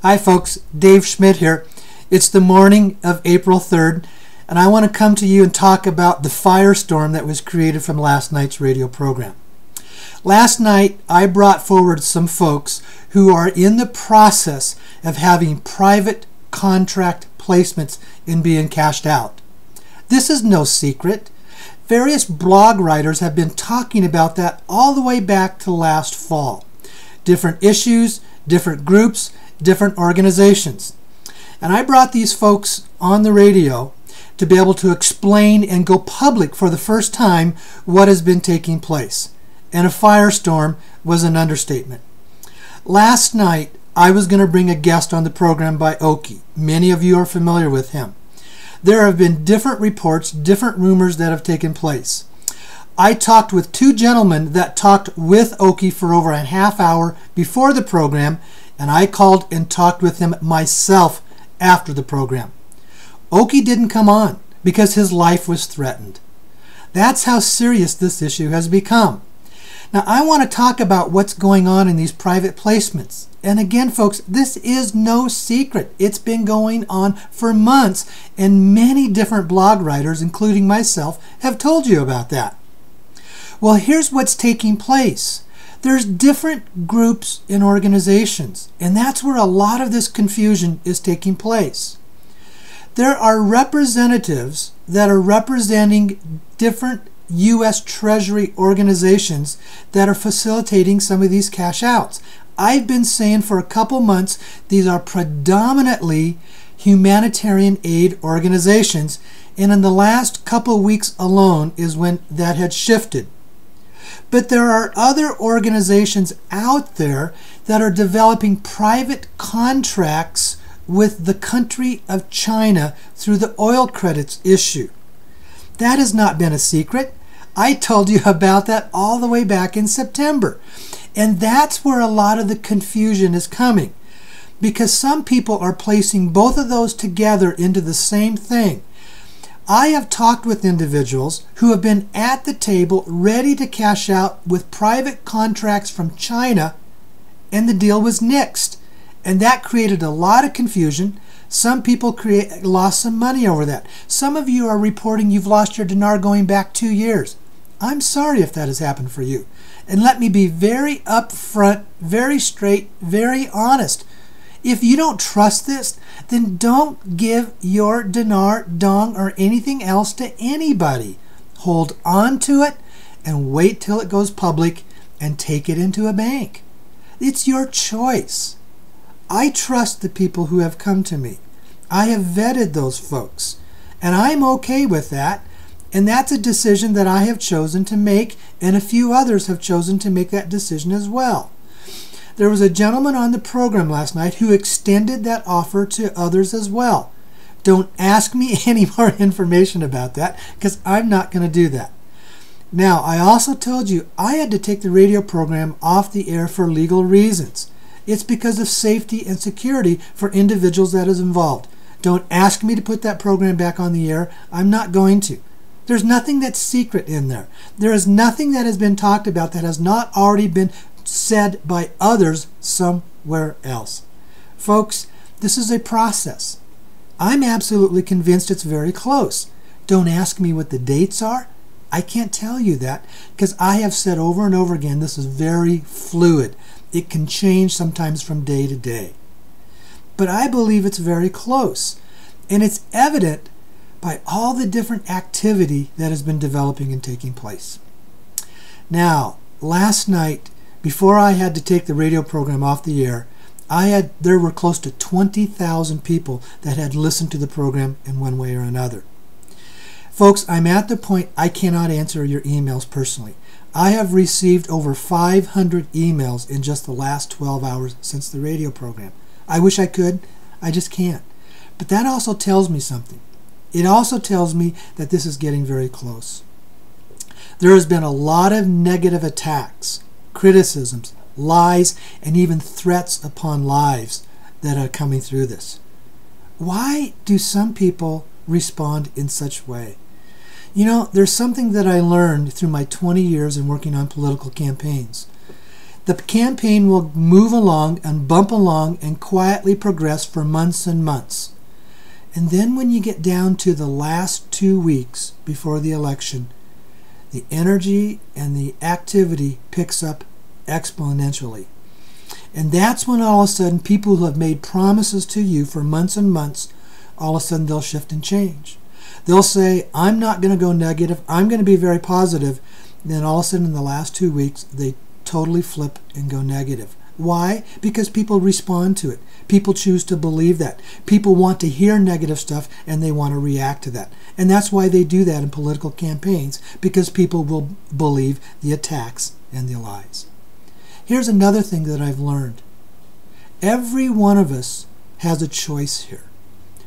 Hi folks, Dave Schmidt here. It's the morning of April 3rd, and I want to come to you and talk about the firestorm that was created from last night's radio program. Last night, I brought forward some folks who are in the process of having private contract placements and being cashed out. This is no secret. Various blog writers have been talking about that all the way back to last fall. Different issues, different groups, different organizations. And I brought these folks on the radio to be able to explain and go public for the first time what has been taking place. And a firestorm was an understatement. Last night, I was going to bring a guest on the program by Oki. Many of you are familiar with him. There have been different reports, different rumors that have taken place. I talked with two gentlemen that talked with Oki for over a half hour before the program, and I called and talked with him myself after the program. Oki didn't come on because his life was threatened. That's how serious this issue has become. Now, I want to talk about what's going on in these private placements. And again, folks, this is no secret. It's been going on for months, and many different blog writers, including myself, have told you about that. Well, here's what's taking place. There's different groups and organizations, and that's where a lot of this confusion is taking place. There are representatives that are representing different U.S. Treasury organizations that are facilitating some of these cash outs. I've been saying for a couple months these are predominantly humanitarian aid organizations, and in the last couple weeks alone is when that had shifted. But there are other organizations out there that are developing private contracts with the country of China through the oil credits issue. That has not been a secret. I told you about that all the way back in September. And that's where a lot of the confusion is coming, because some people are placing both of those together into the same thing. I have talked with individuals who have been at the table ready to cash out with private contracts from China, and the deal was nixed. And that created a lot of confusion. Some people lost some money over that. Some of you are reporting you've lost your dinar going back 2 years. I'm sorry if that has happened for you. And let me be very upfront, very straight, very honest. If you don't trust this, then don't give your dinar, dong, or anything else to anybody. Hold on to it and wait till it goes public and take it into a bank. It's your choice. I trust the people who have come to me. I have vetted those folks, and I'm okay with that. And that's a decision that I have chosen to make, and a few others have chosen to make that decision as well. There was a gentleman on the program last night who extended that offer to others as well. Don't ask me any more information about that, because I'm not going to do that. Now, I also told you I had to take the radio program off the air for legal reasons. It's because of safety and security for individuals that is involved. Don't ask me to put that program back on the air. I'm not going to. There's nothing that's secret in there. There is nothing that has been talked about that has not already been said by others somewhere else. Folks, this is a process. I'm absolutely convinced it's very close. Don't ask me what the dates are. I can't tell you that, because I have said over and over again this is very fluid. It can change sometimes from day to day. But I believe it's very close, and it's evident by all the different activity that has been developing and taking place. Now, last night, before I had to take the radio program off the air, there were close to 20,000 people that had listened to the program in one way or another. Folks, I'm at the point I cannot answer your emails personally. I have received over 500 emails in just the last 12 hours since the radio program. I wish I could. I just can't. But that also tells me something. It also tells me that this is getting very close. There has been a lot of negative attacks, criticisms, lies, and even threats upon lives that are coming through this. Why do some people respond in such a way? You know, there's something that I learned through my 20 years in working on political campaigns. The campaign will move along and bump along and quietly progress for months and months. And then when you get down to the last 2 weeks before the election, the energy and the activity picks up exponentially. And that's when all of a sudden people who have made promises to you for months and months, all of a sudden they'll shift and change. They'll say, I'm not going to go negative, I'm going to be very positive. And then all of a sudden in the last 2 weeks, they totally flip and go negative. Why? Because people respond to it. People choose to believe that. People want to hear negative stuff and they want to react to that. And that's why they do that in political campaigns, because people will believe the attacks and the lies. Here's another thing that I've learned. Every one of us has a choice here.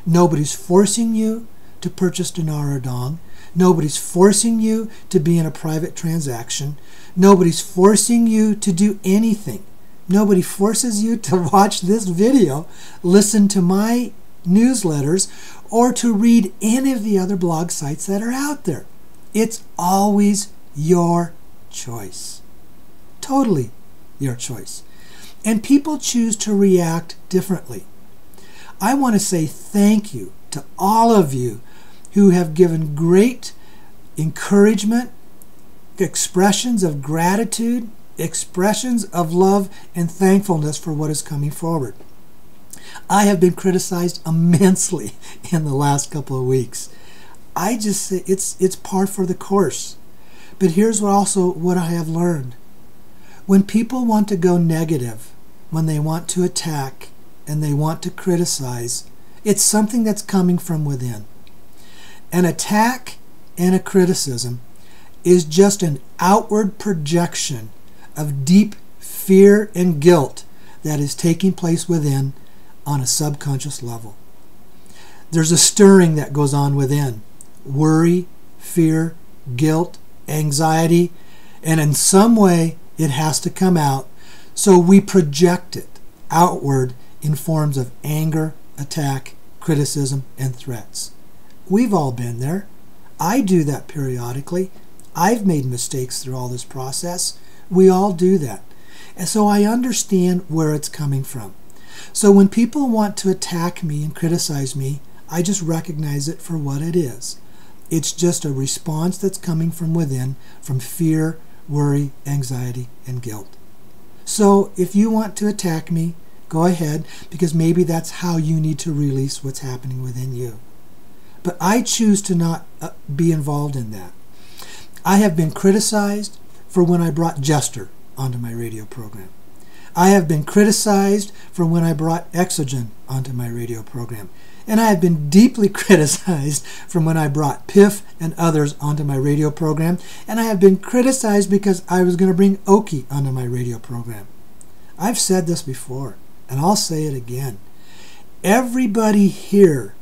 Nobody's forcing you to purchase dinar or dong. Nobody's forcing you to be in a private transaction. Nobody's forcing you to do anything. Nobody forces you to watch this video, listen to my newsletters, or to read any of the other blog sites that are out there. It's always your choice. Totally your choice. And people choose to react differently. I want to say thank you to all of you who have given great encouragement, expressions of gratitude, expressions of love and thankfulness for what is coming forward. I have been criticized immensely in the last couple of weeks. I just say it's par for the course. But here's what I have learned. When people want to go negative, when they want to attack and they want to criticize, it's something that's coming from within. An attack and a criticism is just an outward projection of deep fear and guilt that is taking place within on a subconscious level. There's a stirring that goes on within. Worry, fear, guilt, anxiety, and in some way it has to come out, so we project it outward in forms of anger, attack, criticism, and threats. We've all been there. I do that periodically. I've made mistakes through all this process. We all do that. And so I understand where it's coming from. So when people want to attack me and criticize me, I just recognize it for what it is. It's just a response that's coming from within, from fear, worry, anxiety, and guilt. So if you want to attack me, go ahead, because maybe that's how you need to release what's happening within you. But I choose to not be involved in that. I have been criticized for when I brought Jester onto my radio program. I have been criticized for when I brought Exogen onto my radio program. And I have been deeply criticized from when I brought Piff and others onto my radio program. And I have been criticized because I was going to bring Oki onto my radio program. I've said this before, and I'll say it again. Everybody here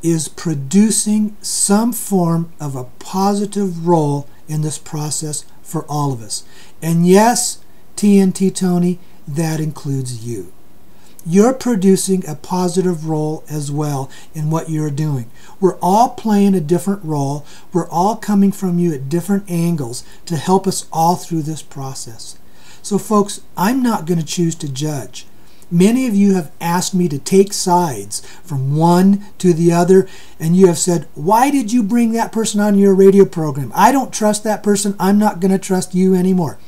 is producing some form of a positive role in this process for all of us. And yes, TNT Tony, that includes you. You're producing a positive role as well in what you're doing. We're all playing a different role. We're all coming from you at different angles to help us all through this process. So folks, I'm not going to choose to judge. Many of you have asked me to take sides from one to the other, and you have said, why did you bring that person on your radio program? I don't trust that person. I'm not going to trust you anymore.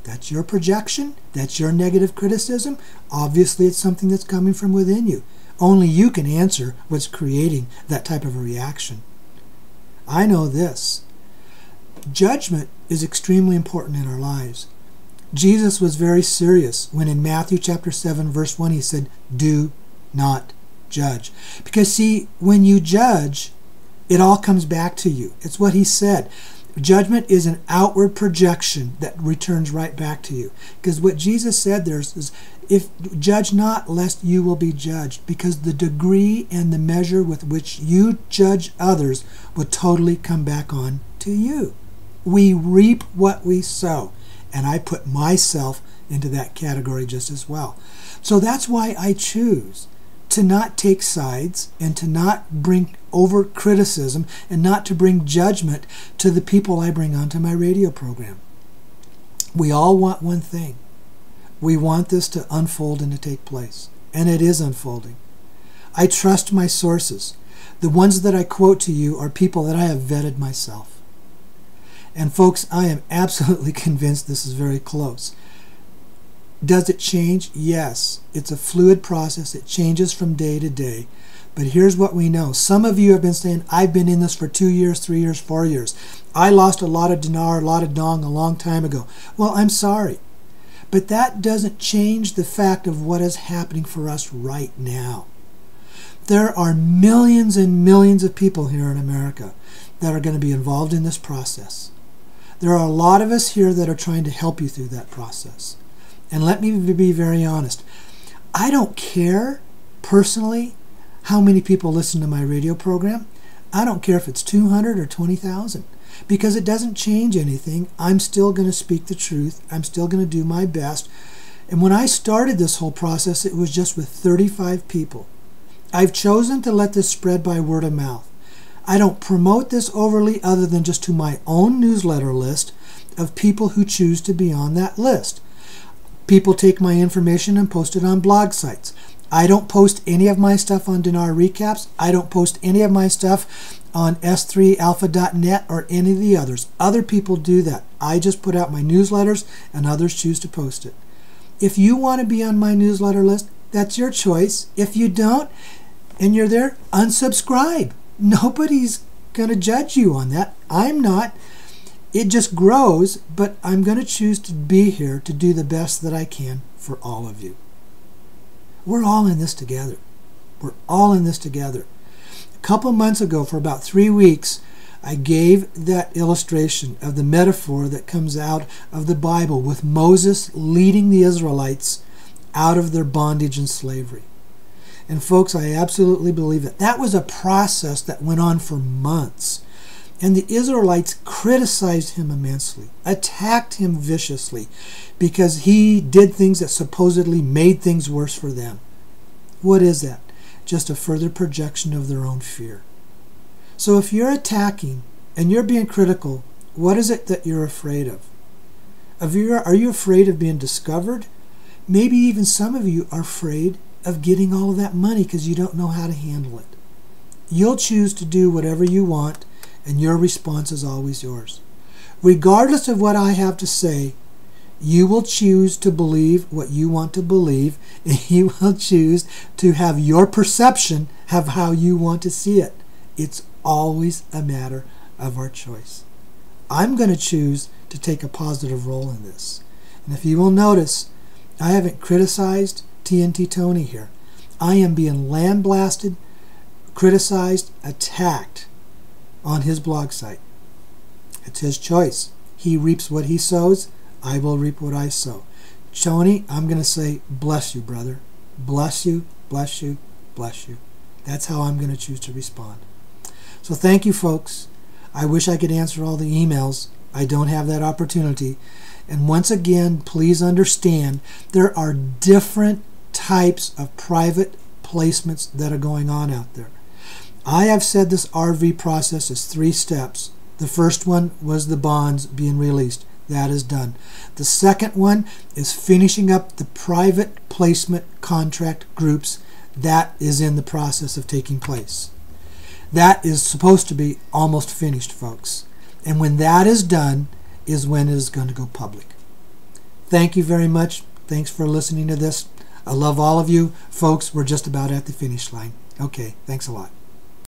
That's your projection. That's your negative criticism. Obviously, it's something that's coming from within you. Only you can answer what's creating that type of a reaction. I know this. Judgment is extremely important in our lives. Jesus was very serious when in Matthew chapter 7, verse 1, he said, do not judge. Because see, when you judge, it all comes back to you. It's what he said. Judgment is an outward projection that returns right back to you. Because what Jesus said there is, if judge not, lest you will be judged. Because the degree and the measure with which you judge others will totally come back on to you. We reap what we sow. And I put myself into that category just as well. So that's why I choose to not take sides and to not bring over criticism and not to bring judgment to the people I bring onto my radio program. We all want one thing. We want this to unfold and to take place. And it is unfolding. I trust my sources. The ones that I quote to you are people that I have vetted myself. And folks, I am absolutely convinced this is very close. Does it change? Yes. It's a fluid process. It changes from day to day. But here's what we know. Some of you have been saying, I've been in this for 2 years, 3 years, 4 years. I lost a lot of dinar, a lot of dong a long time ago. Well, I'm sorry. But that doesn't change the fact of what is happening for us right now. There are millions and millions of people here in America that are going to be involved in this process. There are a lot of us here that are trying to help you through that process. And let me be very honest. I don't care, personally, how many people listen to my radio program. I don't care if it's 200 or 20,000, because it doesn't change anything. I'm still going to speak the truth. I'm still going to do my best. And when I started this whole process, it was just with 35 people. I've chosen to let this spread by word of mouth. I don't promote this overly other than just to my own newsletter list of people who choose to be on that list. People take my information and post it on blog sites. I don't post any of my stuff on Dinar Recaps. I don't post any of my stuff on s3alpha.net or any of the others. Other people do that. I just put out my newsletters and others choose to post it. If you want to be on my newsletter list, that's your choice. If you don't and you're there, unsubscribe. Nobody's going to judge you on that. I'm not. It just grows, but I'm going to choose to be here to do the best that I can for all of you. We're all in this together. We're all in this together. A couple months ago, for about 3 weeks, I gave that illustration of the metaphor that comes out of the Bible with Moses leading the Israelites out of their bondage and slavery. And folks, I absolutely believe that. That was a process that went on for months. And the Israelites criticized him immensely, attacked him viciously, because he did things that supposedly made things worse for them. What is that? Just a further projection of their own fear. So if you're attacking and you're being critical, what is it that you're afraid of? Are you afraid of being discovered? Maybe even some of you are afraid of getting all of that money because you don't know how to handle it. You'll choose to do whatever you want, and your response is always yours. Regardless of what I have to say, you will choose to believe what you want to believe, and you will choose to have your perception of how you want to see it. It's always a matter of our choice. I'm going to choose to take a positive role in this. And if you will notice, I haven't criticized TNT Tony here. I am being lambasted, criticized, attacked on his blog site. It's his choice. He reaps what he sows. I will reap what I sow. Tony, I'm going to say, bless you, brother. Bless you, bless you, bless you. That's how I'm going to choose to respond. So thank you, folks. I wish I could answer all the emails. I don't have that opportunity. And once again, please understand, there are different types of private placements that are going on out there. I have said this RV process is 3 steps. The first one was the bonds being released. That is done. The second one is finishing up the private placement contract groups. That is in the process of taking place. That is supposed to be almost finished, folks. And when that is done is when it is going to go public. Thank you very much. Thanks for listening to this. I love all of you. Folks, we're just about at the finish line. Okay, thanks a lot.